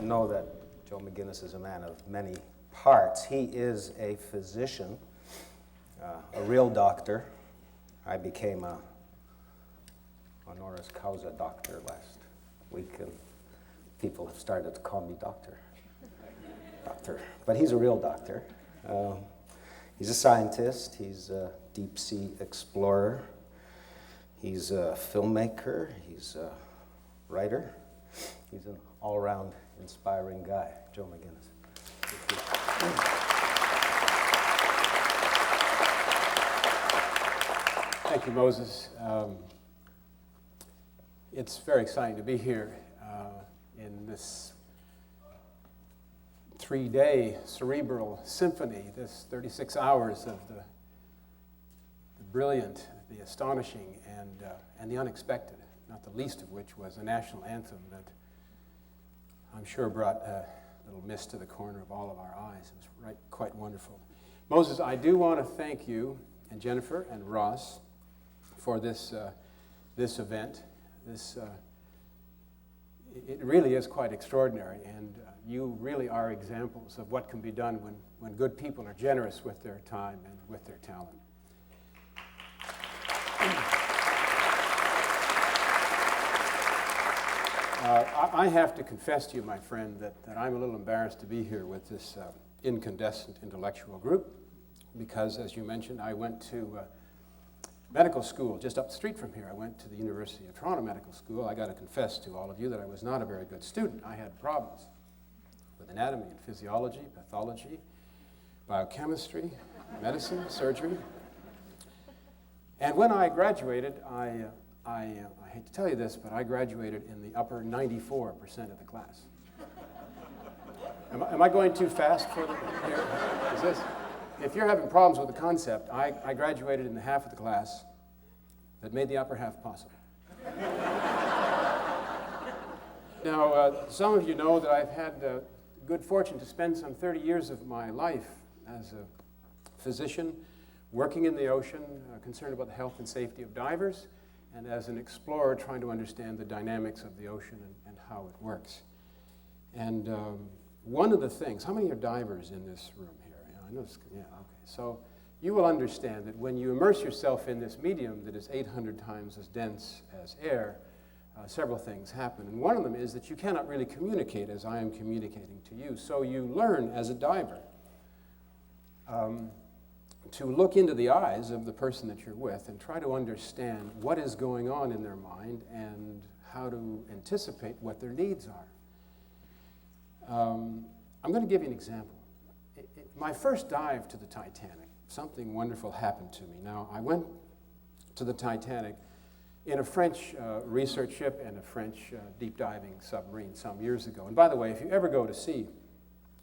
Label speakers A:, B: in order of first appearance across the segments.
A: know that Joe MacInnis is a man of many parts. He is a physician, a real doctor. I became a honoris causa doctor last week, and people have started to call me doctor. But he's a real doctor. He's a scientist. He's a deep-sea explorer. He's a filmmaker. He's a writer. He's an all-around inspiring guy, Joe MacInnis.
B: Thank you, Moses. It's very exciting to be here in this 3-day cerebral symphony, this 36 hours of the brilliant, the astonishing, and the unexpected, not the least of which was a national anthem that I'm sure brought a little mist to the corner of all of our eyes. It was quite wonderful. Moses, I do want to thank you and Jennifer and Ross for this event. It really is quite extraordinary, and you really are examples of what can be done when good people are generous with their time and with their talent. I have to confess to you, my friend, that I'm a little embarrassed to be here with this incandescent intellectual group because, as you mentioned, I went to medical school just up the street from here. I went to the University of Toronto Medical School. I got to confess to all of you that I was not a very good student. I had problems with anatomy and physiology, pathology, biochemistry, medicine, surgery. And when I graduated, I hate to tell you this, but I graduated in the upper 94% of the class. Am I going too fast for here? Is this? If you're having problems with the concept, I graduated in the half of the class that made the upper half possible. Now, some of you know that I've had the good fortune to spend some 30 years of my life as a physician, working in the ocean, concerned about the health and safety of divers, and as an explorer trying to understand the dynamics of the ocean and how it works. And one of the things, how many are divers in this room here? I know yeah, okay. So you will understand that when you immerse yourself in this medium that is 800 times as dense as air, several things happen. And one of them is that you cannot really communicate as I am communicating to you. So you learn as a diver to look into the eyes of the person that you're with and try to understand what is going on in their mind and how to anticipate what their needs are. I'm going to give you an example. My first dive to the Titanic, something wonderful happened to me. Now, I went to the Titanic in a French research ship and a French deep diving submarine some years ago. And by the way, if you ever go to sea,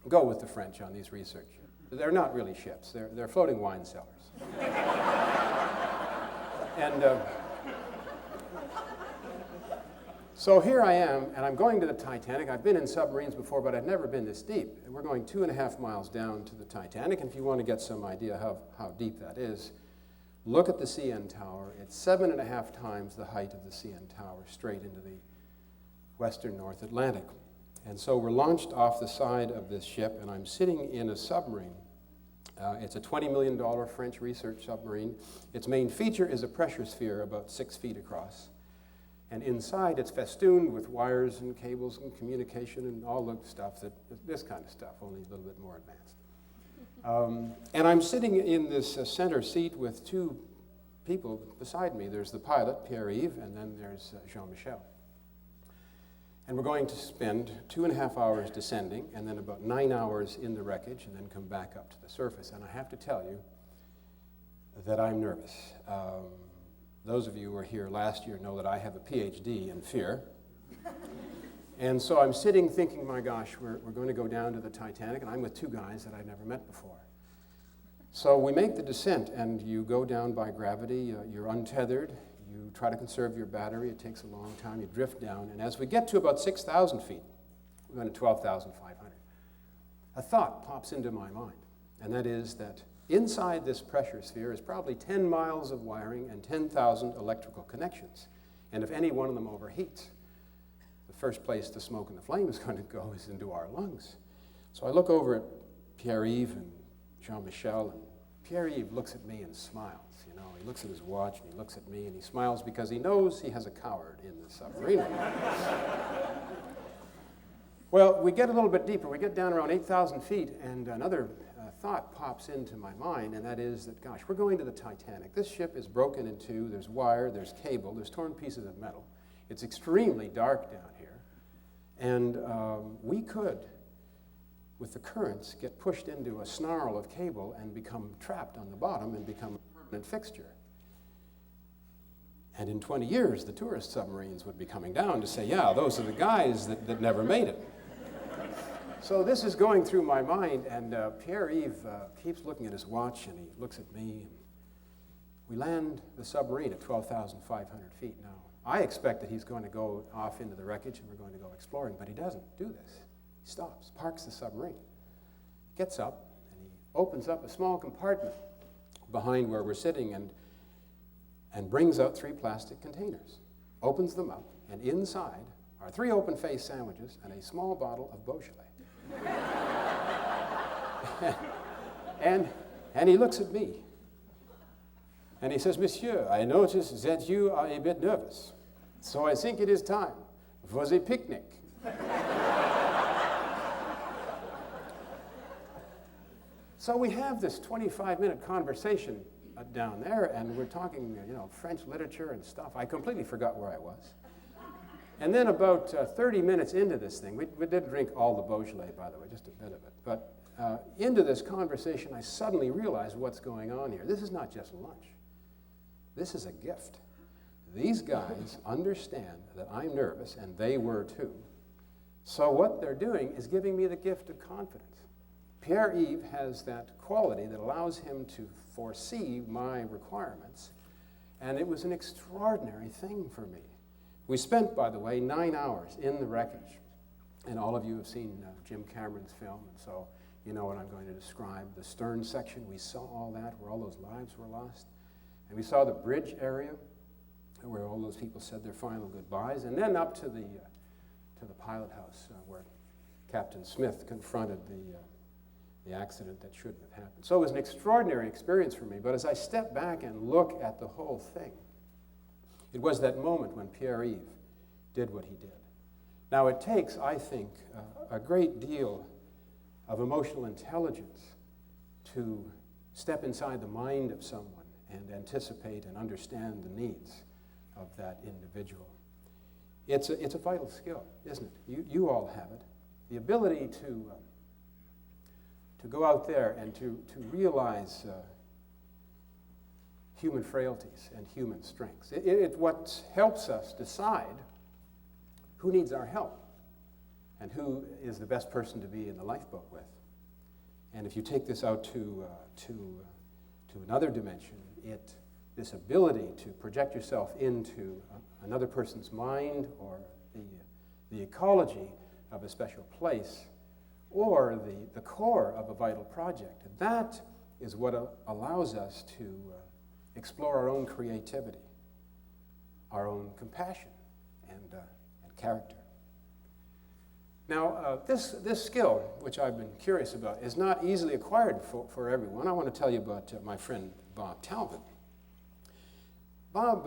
B: go with the French on these research ships. They're not really ships. They're floating wine cellars. And so here I am, and I'm going to the Titanic. I've been in submarines before, but I've never been this deep. And we're going 2.5 miles down to the Titanic, and if you want to get some idea how deep that is, look at the CN Tower. It's 7.5 times the height of the CN Tower, straight into the western North Atlantic. And so we're launched off the side of this ship, and I'm sitting in a submarine. It's a $20 million French research submarine. Its main feature is a pressure sphere about 6 feet across. And inside, it's festooned with wires and cables and communication and all the stuff, this kind of stuff, only a little bit more advanced. And I'm sitting in this center seat with 2 people beside me. There's the pilot, Pierre-Yves, and then there's Jean-Michel. And we're going to spend 2.5 hours descending, and then about 9 hours in the wreckage, and then come back up to the surface. And I have to tell you that I'm nervous. Those of you who were here last year know that I have a PhD in fear. And so I'm sitting thinking, my gosh, we're going to go down to the Titanic, and I'm with 2 guys that I'd never met before. So we make the descent, and you go down by gravity. You're untethered. You try to conserve your battery. It takes a long time. You drift down. And as we get to about 6,000 feet, we're going to 12,500, a thought pops into my mind, and that is that inside this pressure sphere is probably 10 miles of wiring and 10,000 electrical connections. And if any one of them overheats, the first place the smoke and the flame is going to go is into our lungs. So I look over at Pierre-Yves and Jean-Michel, and Pierre-Yves looks at me and smiles. You know, he looks at his watch and he looks at me and he smiles because he knows he has a coward in the submarine. Well, we get a little bit deeper. We get down around 8,000 feet, and another thought pops into my mind, and that is that, gosh, we're going to the Titanic. This ship is broken in two. There's wire, there's cable, there's torn pieces of metal. It's extremely dark down here. And we could, with the currents, get pushed into a snarl of cable and become trapped on the bottom and become a permanent fixture. And in 20 years, the tourist submarines would be coming down to say, yeah, those are the guys that never made it. So this is going through my mind, and Pierre-Yves keeps looking at his watch, and he looks at me. And we land the submarine at 12,500 feet now. I expect that he's going to go off into the wreckage, and we're going to go exploring, but he doesn't do this. He stops, parks the submarine, gets up, and he opens up a small compartment behind where we're sitting and brings out 3 plastic containers, opens them up, and inside are 3 open-faced sandwiches and a small bottle of Beaujolais. and he looks at me, and he says, Monsieur, I notice that you are a bit nervous, so I think it is time for the picnic. So we have this 25-minute conversation down there, and we're talking, you know, French literature and stuff. I completely forgot where I was. And then about 30 minutes into this thing, we did drink all the Beaujolais, by the way, just a bit of it. But into this conversation, I suddenly realized what's going on here. This is not just lunch. This is a gift. These guys understand that I'm nervous, and they were too. So what they're doing is giving me the gift of confidence. Pierre-Yves has that quality that allows him to foresee my requirements, and it was an extraordinary thing for me. We spent, by the way, 9 hours in the wreckage, and all of you have seen Jim Cameron's film, and so you know what I'm going to describe. The stern section, we saw all that, where all those lives were lost, and we saw the bridge area, where all those people said their final goodbyes, and then up to the pilot house, where Captain Smith confronted the accident that shouldn't have happened. So it was an extraordinary experience for me, but as I step back and look at the whole thing, it was that moment when Pierre-Yves did what he did. Now it takes, I think, a great deal of emotional intelligence to step inside the mind of someone and anticipate and understand the needs of that individual. It's a vital skill, isn't it? You all have it. The ability to go out there and to realize human frailties and human strengths. It's what helps us decide who needs our help and who is the best person to be in the lifeboat with. And if you take this out to another dimension, this ability to project yourself into another person's mind or the ecology of a special place or the core of a vital project, that is what allows us to explore our own creativity, our own compassion, and character. Now, this skill, which I've been curious about, is not easily acquired for everyone. I want to tell you about my friend Bob Talbot. Bob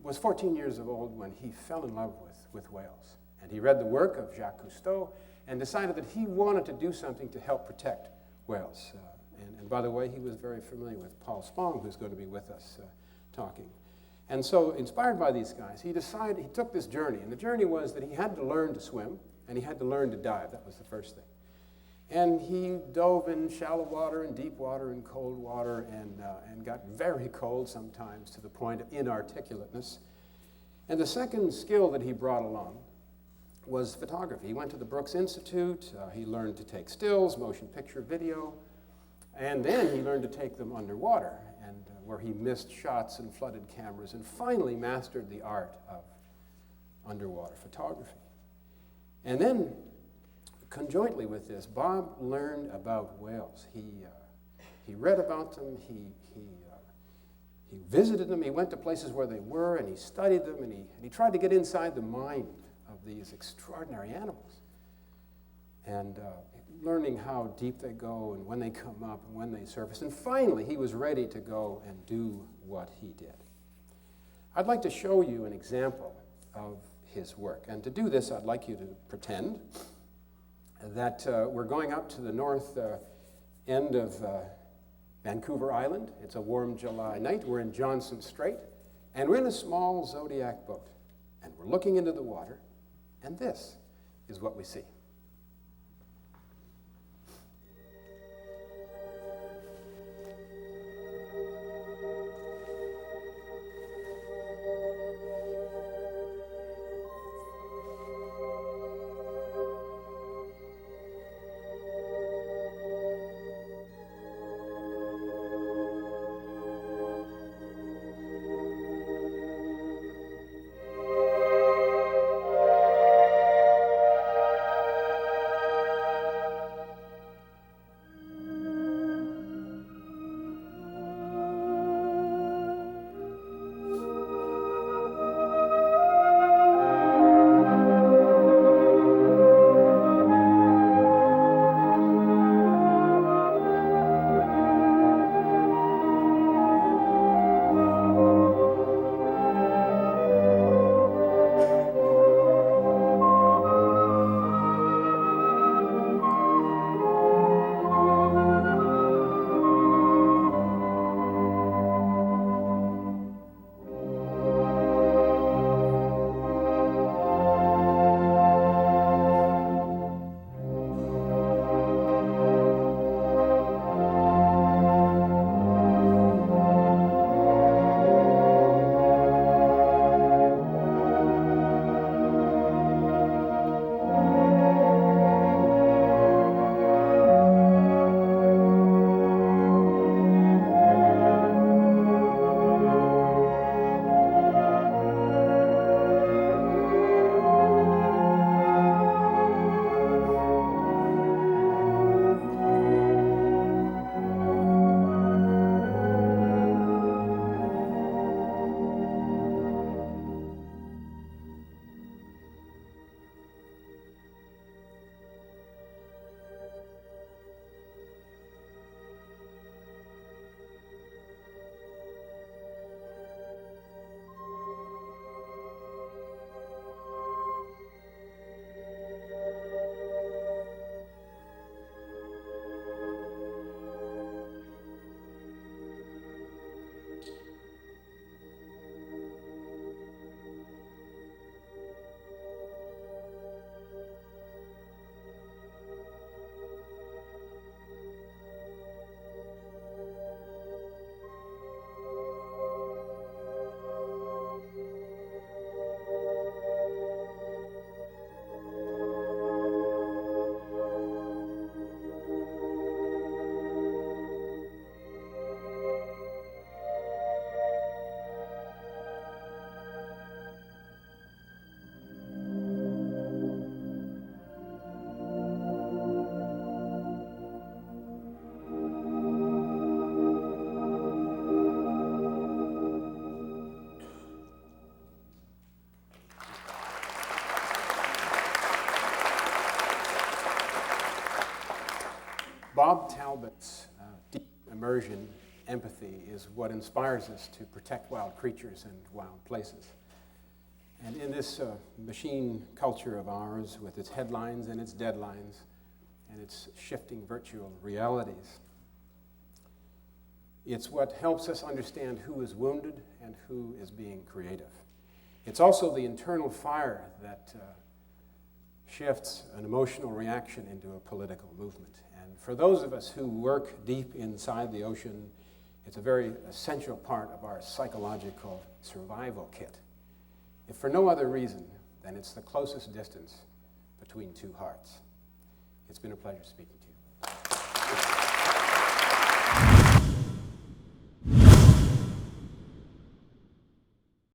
B: was 14 years old when he fell in love with whales. And he read the work of Jacques Cousteau and decided that he wanted to do something to help protect whales. And by the way, he was very familiar with Paul Spong, who's going to be with us talking. And so, inspired by these guys, he took this journey. And the journey was that he had to learn to swim, and he had to learn to dive. That was the first thing. And he dove in shallow water and deep water and cold water and got very cold sometimes to the point of inarticulateness. And the second skill that he brought along was photography. He went to the Brooks Institute. He learned to take stills, motion picture, video. And then he learned to take them underwater, and where he missed shots and flooded cameras, and finally mastered the art of underwater photography. And then, conjointly with this, Bob learned about whales. He read about them, he visited them, he went to places where they were, and he studied them, and he tried to get inside the mind of these extraordinary animals and learning how deep they go and when they come up and when they surface. And finally, he was ready to go and do what he did. I'd like to show you an example of his work. And to do this, I'd like you to pretend that we're going up to the north end of Vancouver Island. It's a warm July night. We're in Johnson Strait, and we're in a small Zodiac boat. And we're looking into the water, and this is what we see. Bob Talbot's deep immersion, empathy, is what inspires us to protect wild creatures and wild places. And in this machine culture of ours, with its headlines and its deadlines, and its shifting virtual realities, it's what helps us understand who is wounded and who is being creative. It's also the internal fire that shifts an emotional reaction into a political movement. And for those of us who work deep inside the ocean, it's a very essential part of our psychological survival kit. If for no other reason, then it's the closest distance between two hearts. It's been a pleasure speaking to you.